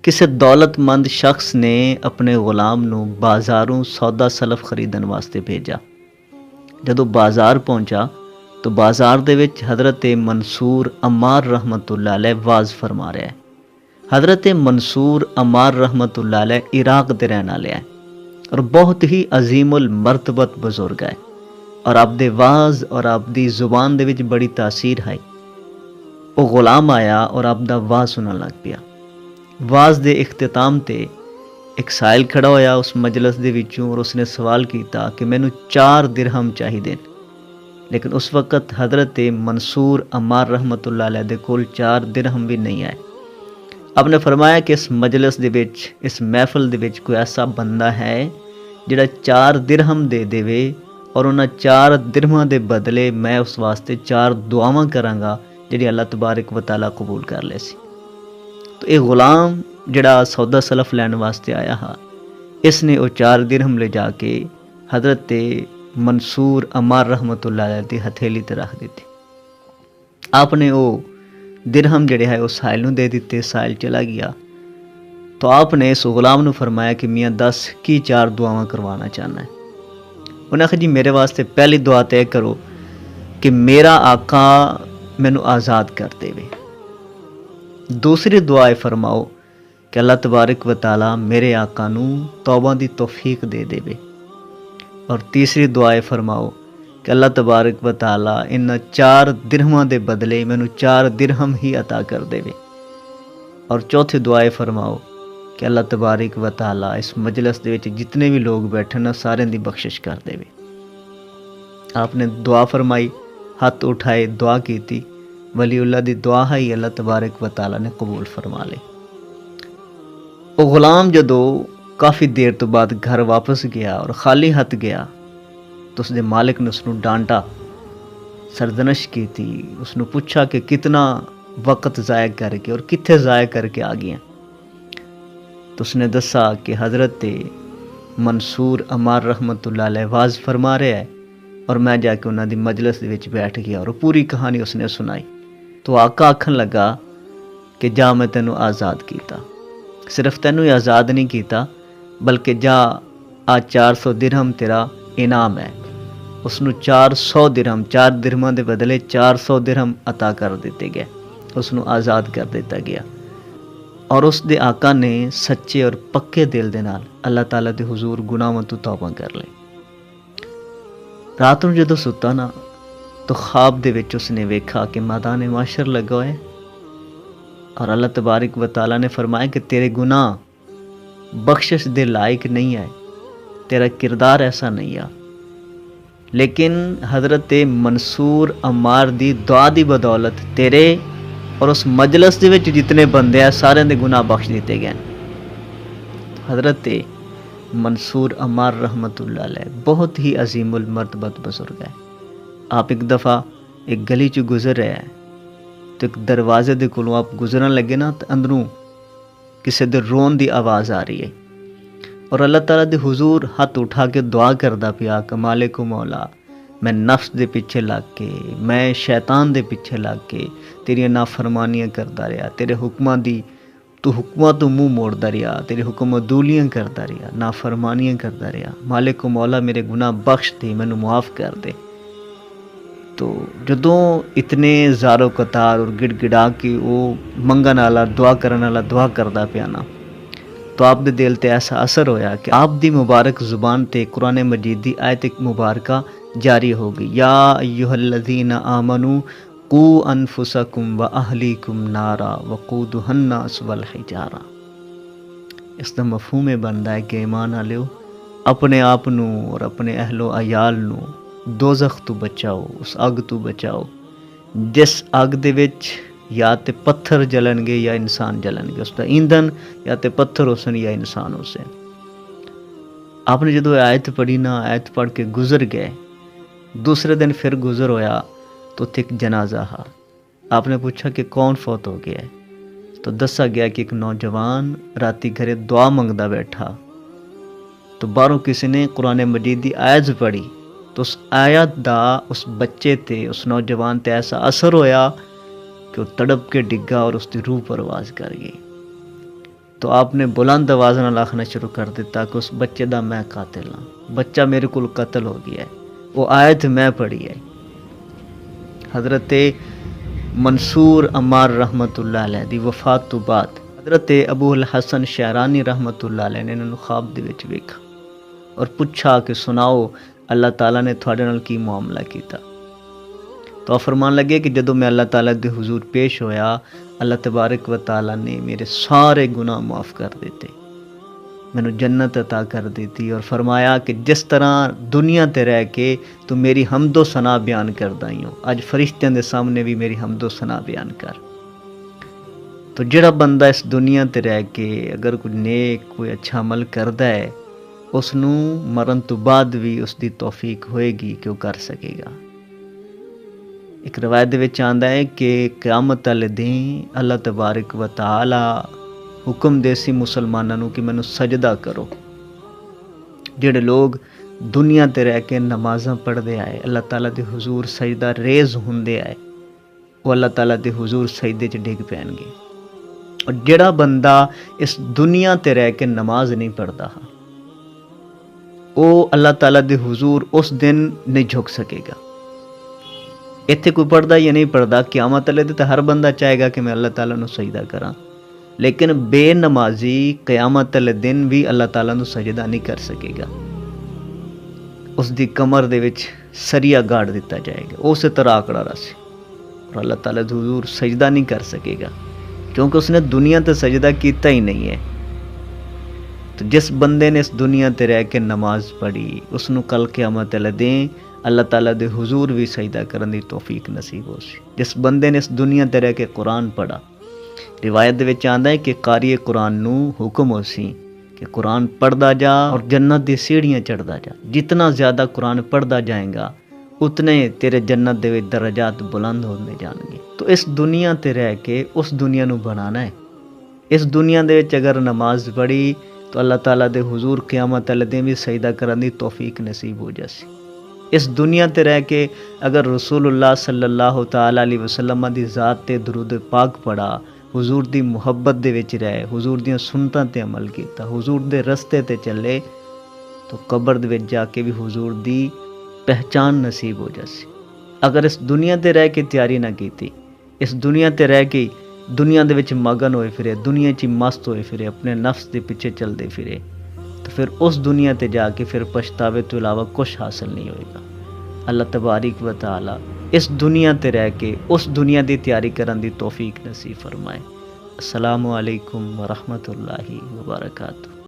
ਕਿਸੇ ਦੌਲਤਮੰਦ ਸ਼ਖਸ ਨੇ ਆਪਣੇ ਗੁਲਾਮ ਨੂੰ ਬਾਜ਼ਾਰੋਂ ਸੌਦਾ ਸਲਫ ਖਰੀਦਣ ਵਾਸਤੇ ਭੇਜਾ। ਜਦੋਂ ਬਾਜ਼ਾਰ ਪਹੁੰਚਾ ਤਾਂ ਬਾਜ਼ਾਰ ਦੇ ਵਿੱਚ ਹਜ਼ਰਤ ਮਨਸੂਰ ਅਮਾਰ ਰਹਿਮਤੁल्लाह अलैह ਵਾਜ਼ ਫਰਮਾ ਰਿਹਾ ਹੈ। हज़रत मंसूर अमार रहमतुल्लाह अलैह इराक के रहने वाले हैं और बहुत ही अजीमुल मरतबत बजुर्ग है और आपदे वाज और आपदी जुबान दे विच बड़ी तासीर है। वो गुलाम आया और आपदा वाज सुनन लग पिया। वाज दे इख्तिताम ते एक साहिल खड़ा होया उस मजलिस दे विचों और उसने सवाल किया कि मैनू 4 दिरहम चाहिए। लेकिन उस वक़्त हज़रत मंसूर अमार रहमतुल्लाह अलैह दे कोल 4 दिरहम भी नहीं आए। आपने फरमाया कि इस मजलिस दे विच इस महफिल दे विच कोई ऐसा बंदा है जिहड़ा 4 दिरहम दे देवे और उन्हां 4 दिरहमां दे बदले मैं उस वास्ते 4 दुआवां करांगा जिहड़ी अल्लाह तबारक व तआला कबूल कर ले सी। तो ये गुलाम जिहड़ा सौदा सलफ लैण वास्ते आया हा, इसने वो 4 दिरहम ले जाके हज़रत मंसूर अमार रहमतुल्लाह अलैह दी हथेली ते रख दित्ती। आपने वो दिरहम जड़े है उस साहिल नूं दे दिते। साहिल चला गया तो आपने इस गुलाम नूं फरमाया कि मियाँ दस की 4 दुआवां करवाना चाहना है। उन्हें आखिया जी मेरे वास्ते पहली दुआ तय करो कि मेरा आका मैनू आज़ाद कर देवे। दूसरी दुआ फरमाओ कि अल्लाह तबारक व तआला मेरे आका नूं तौबा दी तौफीक दे देवे। और तीसरी दुआ फरमाओ कि अल्लाह तबारक व तआला इन 4 दिरहमां दे बदले मैनू 4 दिरहम ही अता कर देवे। और चौथी दुआ फरमाओ कि अल्लाह तबारक व तआला इस मजलिस दे विच जितने भी लोग बैठे ना सारे दी बख्शिश कर देवे। आपने दुआ फरमाई, हाथ उठाए, दुआ की। वलीउल्लाह दी दुआ ही अल्लाह तबारक व तआला ने कबूल फरमा ली। वो गुलाम जदों काफ़ी देर तो बाद घर वापस गया और खाली हथ गया तो उसके मालिक ने उसनू डांटा, सरदनश की थी। उसनू पूछा कि कितना वक्त ज़ाया करके और कित्थे ज़ाया करके आ गया। तो उसने दसा कि हज़रत मंसूर अमार रहमतुल्लाह अलैह वाज़ फरमा रहा है और मैं जाके उन्हां दी मजलिस दे विच बैठ गया और पूरी कहानी उसने सुनाई। तो आका आखन लगा कि जा मैं तैनू आज़ाद किया। सिर्फ तैनू ही आज़ाद नहीं किया बल्कि जा आ 400 दिरहम तेरा इनाम है। उसनू 400 दिरहम 4 दिरहमां दे बदले 400 दिरहम अता कर दिते गए। उसनू आज़ाद कर दिता गया और उस दे आका ने सच्चे और पक्के दिल दे नाल अल्लाह ताला दे हुजूर गुनाहां तों तौबा कर ली। रात नूं जदों सुता ना तो ख्वाब दे विच उसने वेखा कि मैदान माशर लगा होया और अल्लाह तबारक व तआला ने फरमाया कि तेरे गुनाह बख्शिश दे लायक नहीं है, तेरा किरदार ऐसा नहीं है। लेकिन हज़रत मंसूर अमार दी दुआ दी बदौलत तेरे और उस मजलिस दे विच जितने बंदे हैं सारे दे गुनाह बख्श दिते गए। हज़रत मंसूर अमार रहमतुल्लाह अलैह बहुत ही अजीमुल मरतबत बुजुर्ग है। आप एक दफ़ा एक गली च गुजर रहे हैं तो एक दरवाजे दे कोलों आप गुजरन लगे ना तो अंदरों किसी दे रोन दी आवाज़ आ रही है और अल्लाह ताला दे हुजूर हाथ उठा के दुआ करदा पिया कि मालिक मौला मैं नफ्स दे पीछे लग के मैं शैतान दे पीछे लग के तेरियां नाफरमानियां करदा रहा, तेरे हुक्मां दी तू हुक्मां तो मुँह मोड़दा रहा, तेरे हुक्म अदूलियां करदा रहा, नाफरमानियां करदा रहा। मालिक मौला मेरे गुनाह बख्श दे, मैनू मुआफ़ कर दे। तो जदों इतने ज़ारो कतार और गिड़गिड़ा के वो मंगन वाला दुआ करन वाला दुआ करदा पिया ना तो आप दे दिल ते ऐसा असर होया कि आप दी मुबारक ज़ुबान ते कुरान मजीद दी आयत मुबारका जारी हो गई। या अय्युहल्लज़ीना आमनू कू अनफुसकुम व अहलीकुम नारा वक़ूदुहन नास वल हिजारा। इसका मफहूम बनता है कि ईमान वालिओ अपने आप नू और अपने अहलो अयाल नू दोज़ख तो बचाओ, उस अग तो बचाओ जिस अग दे विच या तो पत्थर जलनगे या इंसान जलनगे। उसका ईंधन या तो पत्थर होसन या इंसान होसन। आपने जो आयत पढ़ी ना, आयत पढ़ के गुजर गए, दूसरे दिन फिर गुजर होया तो उत्थे एक जनाजा हा। आपने पूछा कि कौन फौत हो गया है तो दसा गया कि एक नौजवान राती घरे दुआ मंगदा बैठा तो बाहरों किसी ने कुरान मजीद की आयत पढ़ी तो उस आयत दा उस बच्चे ते उस नौजवान ते ऐसा असर होया कि वो तड़प के डिग्गा और उसकी रूह परवाज कर गई। تو آپ نے بلند آواز نال آخنا شروع کر دیتا کہ اس بچے دا میں قاتل ہاں، بچہ میرے کو قتل ہو گیا ہے، وہ آیت میں پڑھی ہے۔ حضرت منصور عمار رحمت اللہ علیہ دی وفات تو بعد حضرت ابو الحسن شعرانی رحمت اللہ علیہ نے انہوں خواب دے وچ ویکھا اور پوچھا کہ سناؤ اللہ تعالیٰ نے تھوڑے نال کی معاملہ کیتا؟ تو فرمان لگے کہ جدو میں اللہ تعالیٰ دے حضور پیش ہویا، اللہ تبارک و تعالیٰ نے میرے سارے گناہ معاف کر دیتے، مینوں جنت عطا کر دیتی، اور فرمایا کہ جس طرح دنیا تے رہ کے تو میری حمد و ثنا بیان کردا ہی ہوں، اج فرشتیاں دے سامنے بھی میری حمد و ثنا بیان کر۔ تو جڑا بندہ اس دنیا تے رہ کے اگر کوئی نیک کوئی اچھا عمل کردا ہے، اس نو مرن تو بعد بھی اس دی توفیق ہوئے گی کہ وہ کر سکے گا۔ ایک روایت دے وچ آندا ہے کہ قیامت والے دن اللہ تبارک و تعالی حکم دے سی مسلماناں نو کہ مینوں سجدہ کرو۔ جڑے لوگ دنیا تے رہ کے نمازاں پڑھدے آئے، اللہ تعالیٰ دے حضور سجدہ ریز ہوندے آئے، وہ اللہ تعالیٰ دے حضور سجدے چ ڈگ پین گے۔ اور جڑا بندہ اس دنیا تے رہ کے نماز نہیں پڑھدا، وہ اللہ تعالیٰ دے حضور اس دن نہیں جھک سکے گا۔ اتنے کوئی پڑھدا یا نہیں پڑھدا، قیامت والے دن تو ہر بندہ چاہے گا کہ میں اللہ تعالیٰ نو سجدہ کراں، لیکن بے نمازی قیامت والے دن بھی اللہ تعالیٰ نو سجدہ نہیں کر سکے گا۔ اس دی کمر دے وچ سریا گاڑ دیتا جائے گا، اسے طرح آکڑا راسے، اور اللہ تعالیٰ دے حضور سجدہ نہیں کر سکے گا، کیونکہ اس نے دنیا تے سجدہ کیتا ہی نہیں ہے۔ تو جس بندے نے اس دنیا تے رہ کے نماز پڑھی، اس نو کل قیامت والے دن اللہ تعالیٰ دے حضور بھی سجدہ کرن دی توفیق نصیب ہو سی۔ جس بندے نے اس دنیا تے رہ کے قرآن پڑھا، روایت دے وچ آندا ہے کہ قاری قرآن نو حکم ہو سی کہ قرآن پڑھدا جا اور جنت دی سیڑھیاں چڑھدا جا، جتنا زیادہ قرآن پڑھدا جائے گا اتنے تیرے جنت دے وچ درجات بلند ہوندے جان گے۔ تو اس دنیا تے رہ کے اس دنیا نو بنانا ہے۔ اس دنیا دے وچ اگر نماز پڑھی تو اللہ تعالیٰ دے حضور قیامت والے دن بھی سجدہ کرن دی توفیق نصیب ہو جاسی۔ اس دنیا تے رہ کے اگر رسول اللہ صلی اللہ تعالیٰ علیہ وسلم دی ذات تے درود پاک پڑھا، حضور دی محبت دے وچ رہے، حضور دیاں سنتاں تے عمل کیتا، حضور دے رستے تے چلے، تو قبر دے وچ جا کے بھی حضور دی پہچان نصیب ہو جاسی۔ اگر اس دنیا تے رہ کے تیاری نہ کیتی، اس دنیا تے رہ کے دنیا دے وچ مگن ہوئے پھرے، دنیا چ مست ہوئے پھرے، اپنے نفس دے پیچھے چل دے پھرے، تو پھر اس دنیا تے جا کے پھر پچھتاوے تو علاوہ کچھ حاصل نہیں ہوئے گا۔ اللہ تبارک و تعالی اس دنیا تے رہ کے اس دنیا دی تیاری کرن دی توفیق نصیب فرمائے۔ السلام علیکم ورحمۃ اللہ وبرکاتہ۔